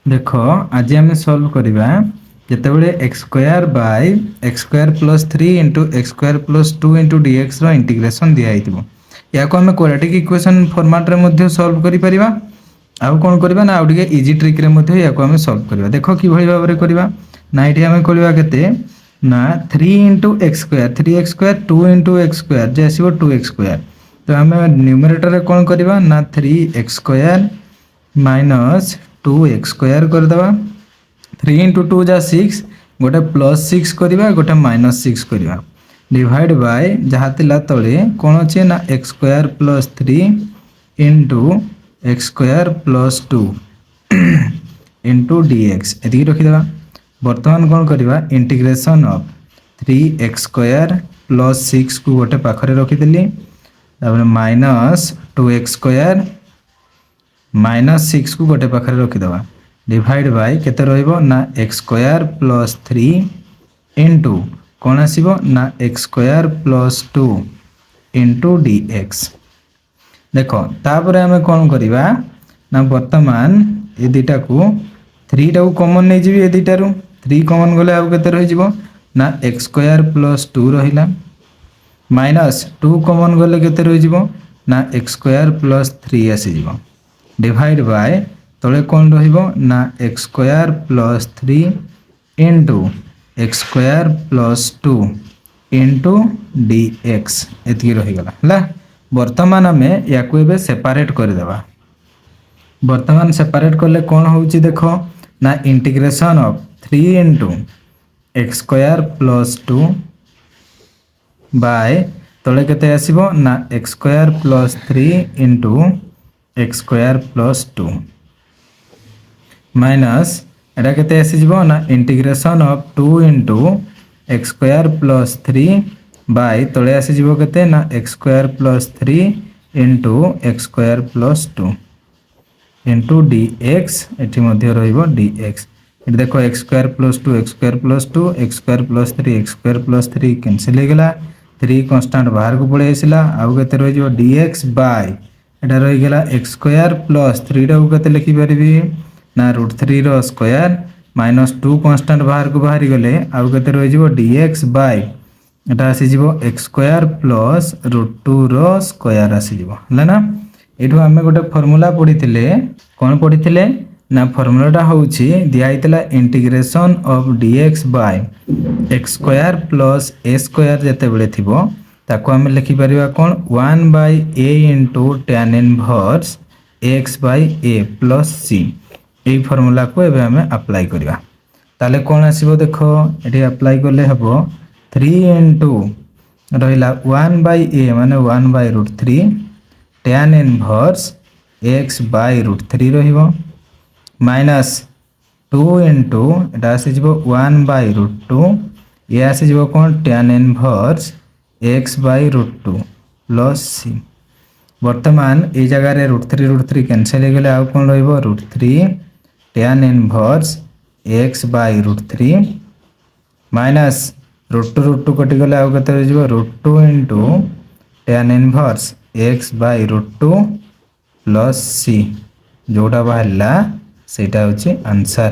देखो आज आम सॉल्व करवा जितेबाला x square by x square plus 3 into x square plus 2 into dx integration दिखाई या आम क्वाड्रेटिक इक्वेशन फॉर्मेट रे सॉल्व कर आउ कौन करवा ना आउ इजी ट्रिक रे या सॉल्व करवा देख कि भाव में करवा ना ये आम करवा के ना 3 into x square 2 into x square जे आसो 2x स्क्वायर तो आम न्यूमरेटर कौन करवा ना 3x square minus 2x square करदे 3 इंटू 2 जा 6 गोटे प्लस 6 करवा गोटे माइनस 6 करवा डिवाइड बाय जहाँ तिला तले कौन अच्छे ना x square plus 3 into x square plus 2 into dx ये रखीदे बर्तमान कौन करवा integration of 3x square plus 6 को गोटे पाखरे रखीदेली माइनस 2x स्क्वायर माइनस 6 को गोटे पाखे रखीदे डिवाइड बाय केते रहिबो ना एक्स स्क्वायर प्लस 3 इंटू कौन आसीबो ना x square plus 2 into dx देखो तापर आम कौन करवा ना वर्तमान ये दुटा को 3 टा कॉमन नहीं जी दुटारू 3 कॉमन गले आउ केते रहिजिबो ना एक्स स्क्वायर प्लस 2 रहिला माइनस 2 कॉमन गले केते रहिजिबो ना एक्स स्क्वायर प्लस 3 आसीजिबो डिवाइड बाय तले कौन रहिबो ना x square plus 3 into x square plus 2 into dx एति रहीगला है वर्तमान आम या सेपरेट करदेवा वर्तमान सेपरेट कले कौन होउची देखो ना integration of 3 into x square plus 2 by तले केते आसीबो ना x square plus 3 into x square plus 2 minus एटा केते आसीजिबो ना integration of 2 into x square plus 3 by तले आसीजिबो केते ना x square plus 3 into x square plus 2 into dx एटी मध्य रहिबो डीएक्स एटी देखो x square plus 2 x square plus 2 x square plus 3 x square plus 3 cancel हो गला 3 कांस्टेंट बाहर को पळे आसिला आउ केते रहिबो डीएक्स बाय एटा रही गला एक्स स्क्वायर प्लस 3 टा को केते लिखि परबी ना √3 रो स्क्वायर माइनस 2 कांस्टेंट बाहर को बाहरी गले आउ केते रहि जिवो dx बाय एटा आसी जिवो x स्क्वायर प्लस √2 रो स्क्वायर आसी जिवो हला ना एठो हमें गोटे फार्मूला पढिथिले कोन पढिथिले ना फार्मूलाटा होउची दिया हितला integration of dx by x square plus a square जते बेले थिबो ताको हमें लिखि परिबा कोन 1 by a into tan inverse x by a plus c यही फॉर्मूला को एबे हमें अप्लाई करवा ताले कौन आसीबो देखो एठी अप्लाई करले हबो 3 इंटू रहिला 1 बाय a माने 1 by √3 tan inverse x by √3 रहिबो माइनस 2 इंटू एटा आसीजिबो 1 बाय √2 ये आसीजिबो कोन tan inverse x by √2 plus c वर्तमान ए जगह रे √3 कैंसिल हो गले आउ कोन रहिबो √3 tan inverse x by √3 minus √2 कटि गले आउ केते हो जिवो √2 into tan inverse x by √2 plus c जोटा बाहरला सेटा होची आंसर।